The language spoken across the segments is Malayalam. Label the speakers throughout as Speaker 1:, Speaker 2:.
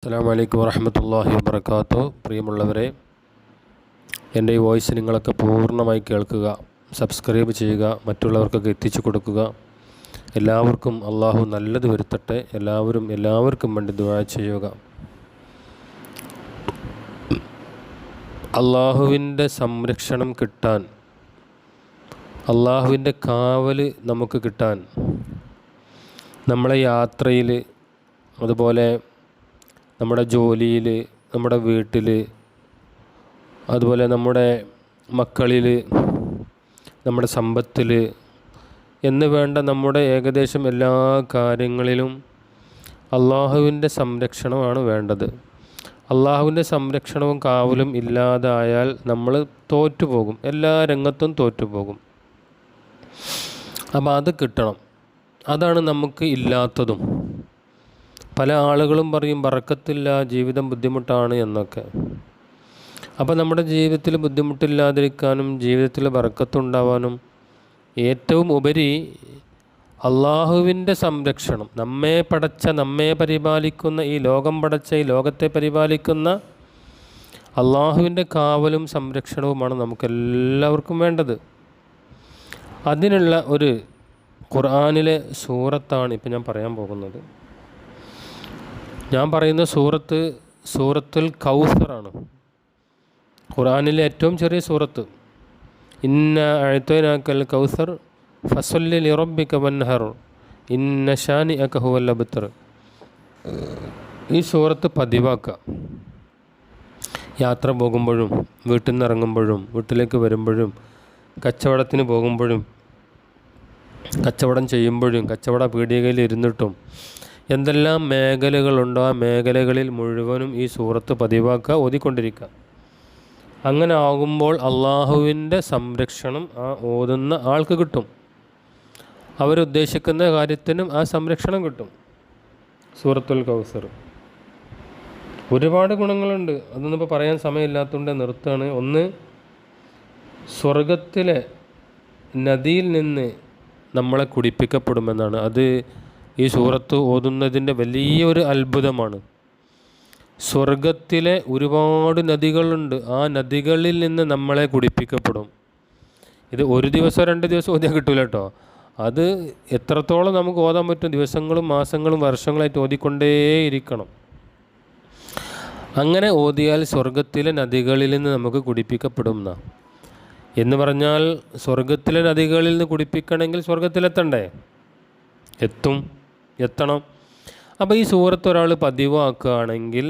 Speaker 1: അസ്സലാമു അലൈക്കും വറഹ്മത്തുള്ളാഹി വബറകാതുഹു. പ്രിയമുള്ളവരെ, എൻ്റെ ഈ വോയിസ് നിങ്ങളൊക്കെ പൂർണ്ണമായി കേൾക്കുക, സബ്സ്ക്രൈബ് ചെയ്യുക, മറ്റുള്ളവർക്കൊക്കെ എത്തിച്ചു കൊടുക്കുക. എല്ലാവർക്കും അള്ളാഹു നല്ലത് വരുത്തട്ടെ. എല്ലാവർക്കും വേണ്ടി ദുആ ചെയ്യുക. അള്ളാഹുവിൻ്റെ സംരക്ഷണം കിട്ടാൻ, അള്ളാഹുവിൻ്റെ കാവൽ നമുക്ക് കിട്ടാൻ, നമ്മളെ യാത്രയിൽ, അതുപോലെ നമ്മുടെ ജോലിയിൽ, നമ്മുടെ വീട്ടിൽ, അതുപോലെ നമ്മുടെ മക്കളിൽ, നമ്മുടെ സമ്പത്തിൽ എന്ന് വേണ്ട നമ്മുടെ ഏകദേശം എല്ലാ കാര്യങ്ങളിലും അള്ളാഹുവിൻ്റെ സംരക്ഷണമാണ് വേണ്ടത്. അള്ളാഹുവിൻ്റെ സംരക്ഷണവും കാവലും ഇല്ലാതായാൽ നമ്മൾ തോറ്റുപോകും, എല്ലാ രംഗത്തും തോറ്റുപോകും. അപ്പോൾ അത് കിട്ടണം. അതാണ് നമുക്ക് ഇല്ലാത്തതും. പല ആളുകളും പറയും ബറക്കത്തില്ല, ജീവിതം ബുദ്ധിമുട്ടാണ് എന്നൊക്കെ. അപ്പോൾ നമ്മുടെ ജീവിതത്തിൽ ബുദ്ധിമുട്ടില്ലാതിരിക്കാനും ജീവിതത്തിൽ ബറക്കത്തുണ്ടാവാനും ഏറ്റവും ഉപരി അള്ളാഹുവിൻ്റെ സംരക്ഷണം, നമ്മെ പടച്ച, നമ്മെ പരിപാലിക്കുന്ന, ഈ ലോകം പടച്ച, ഈ ലോകത്തെ പരിപാലിക്കുന്ന അള്ളാഹുവിൻ്റെ കാവലും സംരക്ഷണവുമാണ് നമുക്കെല്ലാവർക്കും വേണ്ടത്. അതിനുള്ള ഒരു ഖുർആനിലെ സൂറത്താണ് ഇപ്പം ഞാൻ പറയാൻ പോകുന്നത്. ഞാൻ പറയുന്ന സൂറത്തുൽ കൗസറാണ്. ഖുർആനിലെ ഏറ്റവും ചെറിയ സൂറത്ത്. ഇന്ന അഅ്തൈനാക്കൽ കൗസർ ഫസല്ലി ലിറബ്ബിക വൻഹർ ഇന്ന ശാനിഅക ഹുവൽ അബ്തർ. ഈ സൂറത്ത് പതിവാക്കുക. യാത്ര പോകുമ്പോഴും, വീട്ടിൽ നിന്ന് ഇറങ്ങുമ്പോഴും, വീട്ടിലേക്ക് വരുമ്പോഴും, കച്ചവടത്തിന് പോകുമ്പോഴും, കച്ചവടം ചെയ്യുമ്പോഴും, കച്ചവട പീടികയിൽ ഇരുന്നിട്ടും എന്തെല്ലാം മേഖലകളുണ്ടോ ആ മേഖലകളിൽ മുഴുവനും ഈ സൂറത്ത് പതിവാക്കുക, ഓതിക്കൊണ്ടിരിക്കുക. അങ്ങനെ ആകുമ്പോൾ അള്ളാഹുവിൻ്റെ സംരക്ഷണം ആ ഓതുന്ന ആൾക്ക് കിട്ടും. അവരുദ്ദേശിക്കുന്ന കാര്യത്തിനും ആ സംരക്ഷണം കിട്ടും. സൂറത്തുൽ കൗസർ ഒരുപാട് ഗുണങ്ങളുണ്ട്. അതൊന്നും ഇപ്പോൾ പറയാൻ സമയമില്ലാത്തതുകൊണ്ട് നിർത്തുകയാണ്. ഒന്ന്, സ്വർഗത്തിലെ നദിയിൽ നിന്ന് നമ്മളെ കുടിപ്പിക്കപ്പെടുമെന്നാണ്. അത് ഈ സൂറത്ത് ഓതുന്നതിൻ്റെ വലിയൊരു അത്ഭുതമാണ്. സ്വർഗത്തിലെ ഒരുപാട് നദികളുണ്ട്, ആ നദികളിൽ നിന്ന് നമ്മളെ കുടിപ്പിക്കപ്പെടും. ഇത് ഒരു ദിവസം 2 ദിവസം ഓതിയാൽ കിട്ടില്ല കേട്ടോ. അത് എത്രത്തോളം നമുക്ക് ഓതാൻ പറ്റും, ദിവസങ്ങളും മാസങ്ങളും വർഷങ്ങളായിട്ട് ഓതിക്കൊണ്ടേയിരിക്കണം. അങ്ങനെ ഓതിയാൽ സ്വർഗത്തിലെ നദികളിൽ നിന്ന് നമുക്ക് കുടിപ്പിക്കപ്പെടും എന്ന് പറഞ്ഞാൽ, സ്വർഗത്തിലെ നദികളിൽ നിന്ന് കുടിപ്പിക്കണമെങ്കിൽ സ്വർഗത്തിലെത്തണ്ടേ? എത്തണം. അപ്പോൾ ഈ സൂറത്ത് ഒരാൾ പതിവാക്കുകയാണെങ്കിൽ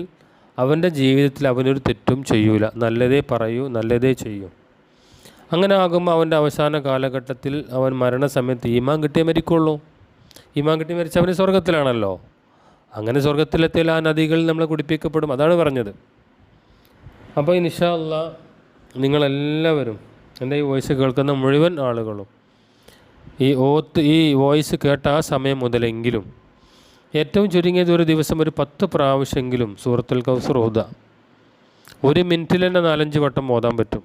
Speaker 1: അവൻ്റെ ജീവിതത്തിൽ അവനൊരു തെറ്റും ചെയ്യൂല, നല്ലതേ പറയൂ, നല്ലതേ ചെയ്യും. അങ്ങനെ ആകുമ്പോൾ അവൻ്റെ അവസാന കാലഘട്ടത്തിൽ അവൻ മരണസമയത്ത് ഈമാൻ കിട്ടിയേ മരിക്കുള്ളൂ. ഈമാൻ കിട്ടി മരിച്ച അവന് സ്വർഗത്തിലാണല്ലോ. അങ്ങനെ സ്വർഗത്തിലെത്തിയാൽ ആ നദികളിൽ നമ്മളെ കുടിപ്പിക്കപ്പെടും. അതാണ് പറഞ്ഞത്. അപ്പോൾ ഇൻഷാ അല്ലാഹ് നിങ്ങളെല്ലാവരും, എൻ്റെ ഈ വോയിസ് കേൾക്കുന്ന മുഴുവൻ ആളുകളും ഈ വോയിസ് കേട്ട ആ സമയം മുതലെങ്കിലും ഏറ്റവും ചുരുങ്ങിയത് ഒരു ദിവസം ഒരു 10 പ്രാവശ്യമെങ്കിലും സൂറത്തുൽ കൗസർ ഓതുക. 1 മിനിറ്റിൽ തന്നെ 4-5 വട്ടം ഓതാൻ പറ്റും,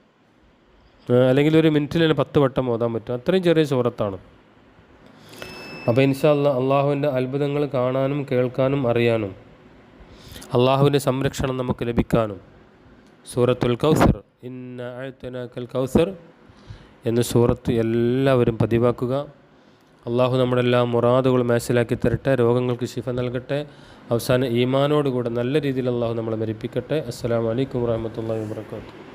Speaker 1: അല്ലെങ്കിൽ 1 മിനിറ്റിൽ തന്നെ 10 വട്ടം ഓതാൻ പറ്റും. അത്രയും ചെറിയ സൂറത്താണ്. അപ്പോൾ ഇൻഷാ അല്ലാഹ് അള്ളാഹുവിൻ്റെ അത്ഭുതങ്ങൾ കാണാനും കേൾക്കാനും അറിയാനും അള്ളാഹുവിൻ്റെ സംരക്ഷണം നമുക്ക് ലഭിക്കാനും സൂറത്തുൽ കൗസർ, ഇന്ന അഅ്തൈനാക്കൽ കൗസർ എന്ന സൂറത്ത് എല്ലാവരും പതിവാക്കുക. അള്ളാഹു നമ്മുടെ എല്ലാ മുറാദുകളും മനസ്സിലാക്കി തരട്ടെ, രോഗങ്ങൾക്ക് ശിഫ നൽകട്ടെ, അവസാനം ഈമാനോടുകൂടെ നല്ല രീതിയിൽ അള്ളാഹു നമ്മളെ മരിപ്പിക്കട്ടെ. അസ്സലാമു അലൈക്കും വറഹ്മത്തുള്ളാഹി വബറകാതുഹു.